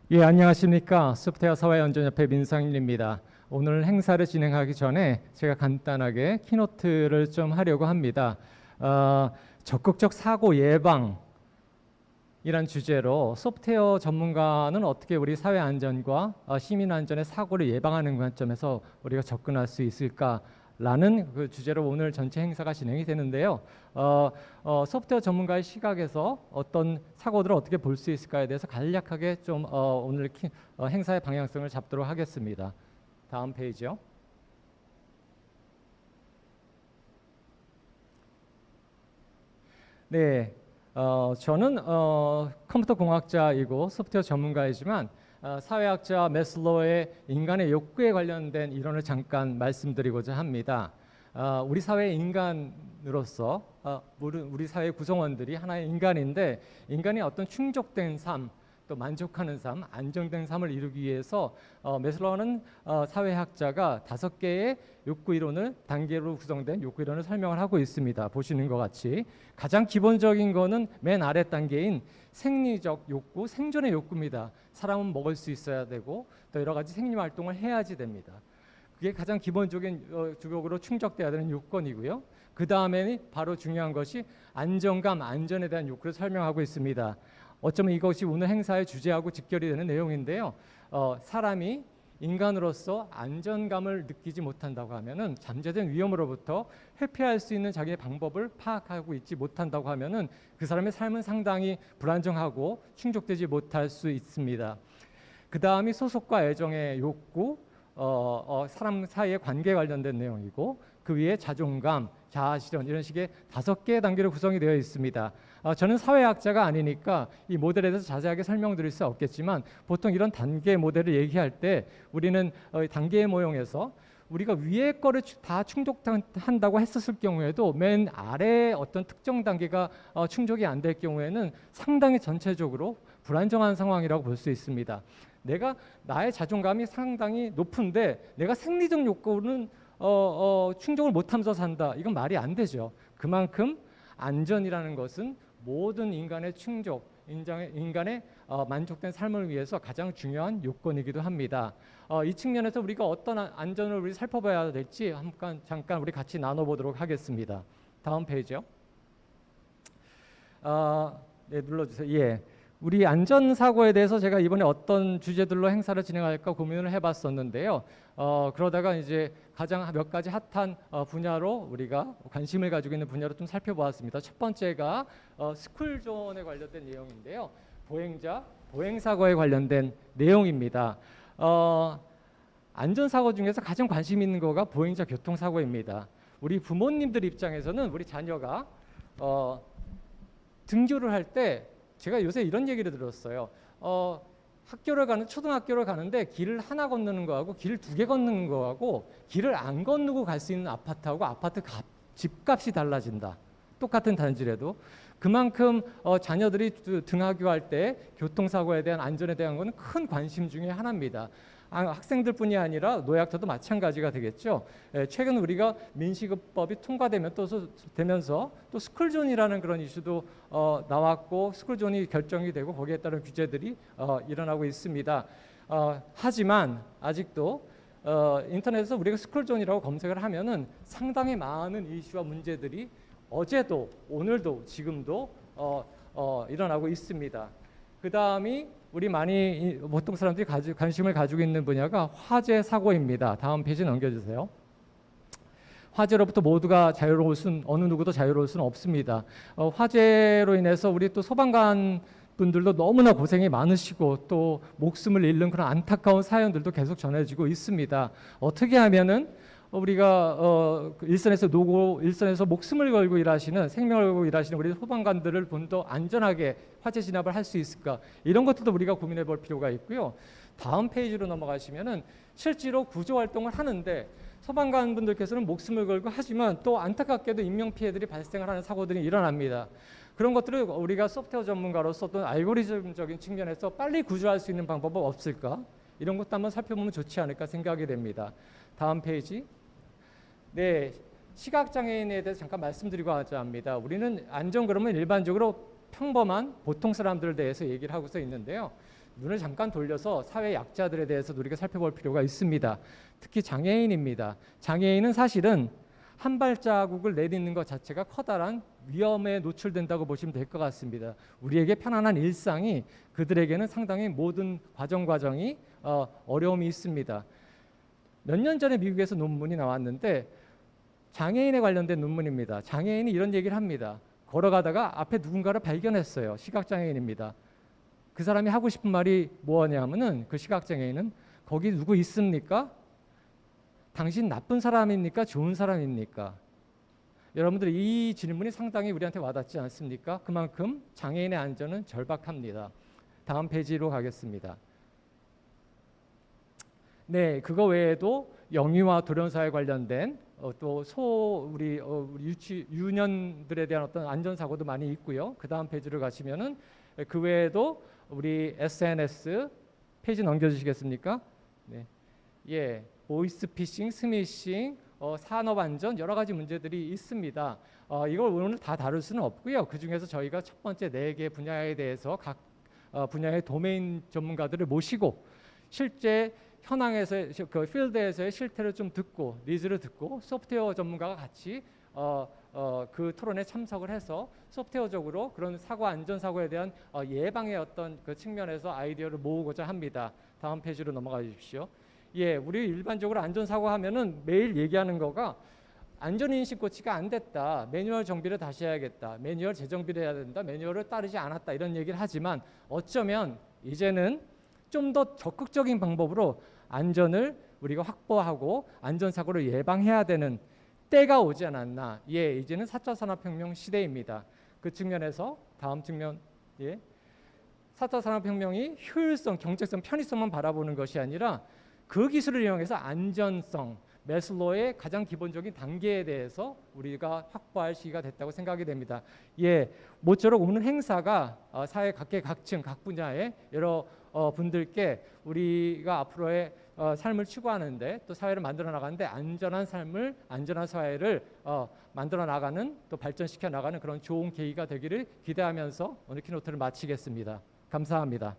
예, 안녕하십니까. 소프트웨어 사회안전협회 민상일입니다. 오늘 행사를 진행하기 전에 제가 간단하게 키노트를 좀 하려고 합니다. 적극적 사고 예방이란 주제로 소프트웨어 전문가는 어떻게 우리 사회 안전과 시민 안전의 사고를 예방하는 관점에서 우리가 접근할 수 있을까라는 그 주제로 오늘 전체 행사가 진행이 되는데요. 소프트웨어 전문가의 시각에서 어떤 사고들을 어떻게 볼 수 있을까에 대해서 간략하게 좀 오늘 행사의 방향성을 잡도록 하겠습니다. 다음 페이지요. 네, 저는 컴퓨터 공학자이고 소프트웨어 전문가이지만 사회학자 매슬로우의 인간의 욕구에 관련된 이론을 잠깐 말씀드리고자 합니다. 우리 사회 인간으로서 우리 사회 구성원들이 하나의 인간인데 인간이 어떤 충족된 삶, 또 만족하는 삶, 안정된 삶을 이루기 위해서 매슬로우는 사회학자가 5개의 욕구 이론을 단계로 구성된 욕구 이론을 설명을 하고 있습니다. 보시는 것 같이 가장 기본적인 거는 맨 아래 단계인 생리적 욕구, 생존의 욕구입니다. 사람은 먹을 수 있어야 되고 또 여러 가지 생리 활동을 해야지 됩니다. 그게 가장 기본적인 주격으로 충족돼야 되는 요건이고요. 그 다음에 바로 중요한 것이 안정감, 안전에 대한 욕구를 설명하고 있습니다. 어쩌면 이것이 오늘 행사의 주제하고 직결이 되는 내용인데요. 사람이 인간으로서 안전감을 느끼지 못한다고 하면은 잠재된 위험으로부터 회피할 수 있는 자기의 방법을 파악하고 있지 못한다고 하면은 그 사람의 삶은 상당히 불안정하고 충족되지 못할 수 있습니다. 그 다음이 소속과 애정의 욕구, 사람 사이의 관계에 관련된 내용이고 그 위에 자존감, 자아실현 이런 식의 5개의 단계로 구성이 되어 있습니다. 저는 사회학자가 아니니까 이 모델에 대해서 자세하게 설명드릴 수 없겠지만 보통 이런 단계 모델을 얘기할 때 우리는 단계의 모형에서 우리가 위에 거를 다 충족한다고 했었을 경우에도 맨 아래 어떤 특정 단계가 충족이 안 될 경우에는 상당히 전체적으로 불안정한 상황이라고 볼 수 있습니다. 나의 자존감이 상당히 높은데 내가 생리적 욕구는 충족을 못하면서 산다. 이건 말이 안 되죠. 그만큼 안전이라는 것은 모든 인간의 충족, 인간의 만족된 삶을 위해서 가장 중요한 요건이기도 합니다. 이 측면에서 우리가 어떤 안전을 우리 살펴봐야 될지 잠깐 우리 같이 나눠보도록 하겠습니다. 다음 페이지요. 네, 눌러주세요. 예. 우리 안전사고에 대해서 제가 이번에 어떤 주제들로 행사를 진행할까 고민을 해봤었는데요. 그러다가 이제 가장 몇 가지 핫한 분야로 우리가 관심을 가지고 있는 분야로 좀 살펴보았습니다. 첫 번째가 스쿨존에 관련된 내용인데요. 보행사고에 관련된 내용입니다. 안전사고 중에서 가장 관심 있는 거가 보행자 교통사고입니다. 우리 부모님들 입장에서는 우리 자녀가 등교를 할 때 제가 요새 이런 얘기를 들었어요. 초등학교를 가는데 길을 하나 건너는 거하고 길을 2개 건너는 거하고 길을 안 건너고 갈 수 있는 아파트하고 집값이 달라진다. 똑같은 단지라도 그만큼 자녀들이 등하교할 때 교통사고에 대한 안전에 대한 것은 큰 관심 중에 하나입니다. 학생들뿐이 아니라 노약자도 마찬가지가 되겠죠. 최근 우리가 민식이법이 통과되면서 또 스쿨존이라는 그런 이슈도 나왔고 스쿨존이 결정이 되고 거기에 따른 규제들이 일어나고 있습니다. 하지만 아직도 인터넷에서 우리가 스쿨존이라고 검색을 하면은 상당히 많은 이슈와 문제들이 어제도 오늘도 지금도 일어나고 있습니다. 그 다음이 우리 보통 사람들이 관심을 가지고 있는 분야가 화재 사고입니다. 다음 페이지 넘겨주세요. 화재로부터 모두가 어느 누구도 자유로울 수는 없습니다. 화재로 인해서 우리 또 소방관 분들도 너무나 고생이 많으시고 또 목숨을 잃는 그런 안타까운 사연들도 계속 전해지고 있습니다. 어떻게 하면은 우리가 일선에서 목숨을 걸고 일하시는 생명을 걸고 일하시는 우리 소방관들을 좀 더 안전하게 화재 진압을 할 수 있을까 이런 것들도 우리가 고민해 볼 필요가 있고요. 다음 페이지로 넘어가시면은 실제로 구조 활동을 하는데 소방관 분들께서는 목숨을 걸고 하지만 또 안타깝게도 인명 피해들이 발생을 하는 사고들이 일어납니다. 그런 것들을 우리가 소프트웨어 전문가로서 또 알고리즘적인 측면에서 빨리 구조할 수 있는 방법은 없을까? 이런 것도 한번 살펴보면 좋지 않을까 생각이 됩니다. 다음 페이지. 네, 시각장애인에 대해서 잠깐 말씀드리고자 합니다. 우리는 안전 그러면 일반적으로 평범한 보통 사람들에 대해서 얘기를 하고서 있는데요. 눈을 잠깐 돌려서 사회 약자들에 대해서 우리가 살펴볼 필요가 있습니다. 특히 장애인입니다. 장애인은 사실은 한 발자국을 내딛는 것 자체가 커다란 위험에 노출된다고 보시면 될 것 같습니다. 우리에게 편안한 일상이 그들에게는 상당히 모든 과정이 어려움이 있습니다. 몇 년 전에 미국에서 논문이 나왔는데 장애인에 관련된 논문입니다. 장애인이 이런 얘기를 합니다. 걸어가다가 앞에 누군가를 발견했어요. 시각장애인입니다. 그 사람이 하고 싶은 말이 뭐냐면은 그 시각장애인은 거기 누구 있습니까? 당신 나쁜 사람입니까? 좋은 사람입니까? 여러분들 이 질문이 상당히 우리한테 와닿지 않습니까? 그만큼 장애인의 안전은 절박합니다. 다음 페이지로 가겠습니다. 네, 그거 외에도 영유아 돌연사에 관련된 또 우리 유년들에 대한 어떤 안전 사고도 많이 있고요. 그 다음 페이지로 가시면은 그 외에도 우리 SNS 페이지 넘겨주시겠습니까? 네, 예, 보이스피싱, 스미싱, 산업안전 여러 가지 문제들이 있습니다. 이걸 오늘 다 다룰 수는 없고요. 그 중에서 저희가 첫 번째 4개 분야에 대해서 각 분야의 도메인 전문가들을 모시고 실제 현황에서의 그 필드에서의 실태를 좀 듣고 니즈를 듣고 소프트웨어 전문가가 같이 그 토론에 참석을 해서 소프트웨어적으로 그런 안전사고에 대한 예방의 어떤 그 측면에서 아이디어를 모으고자 합니다. 다음 페이지로 넘어가 주십시오. 예, 우리 일반적으로 안전사고 하면은 매일 얘기하는 거가 안전인식 고치가 안 됐다. 매뉴얼 정비를 다시 해야겠다. 매뉴얼 재정비를 해야 된다. 매뉴얼을 따르지 않았다. 이런 얘기를 하지만 어쩌면 이제는 좀 더 적극적인 방법으로 안전을 우리가 확보하고 안전사고를 예방해야 되는 때가 오지 않았나. 예, 이제는 4차 산업혁명 시대입니다. 그 측면에서 다음 측면, 예, 4차 산업혁명이 효율성, 경제성, 편의성만 바라보는 것이 아니라 그 기술을 이용해서 안전성, 매슬로우의 가장 기본적인 단계에 대해서 우리가 확보할 시기가 됐다고 생각이 됩니다. 예, 모쪼록 오늘 행사가 사회 각계각층, 각 분야의 여러 분들께 우리가 앞으로의 삶을 추구하는데 또 사회를 만들어 나가는데 안전한 삶을, 안전한 사회를 만들어 나가는 또 발전시켜 나가는 그런 좋은 계기가 되기를 기대하면서 오늘 키노트를 마치겠습니다. 감사합니다.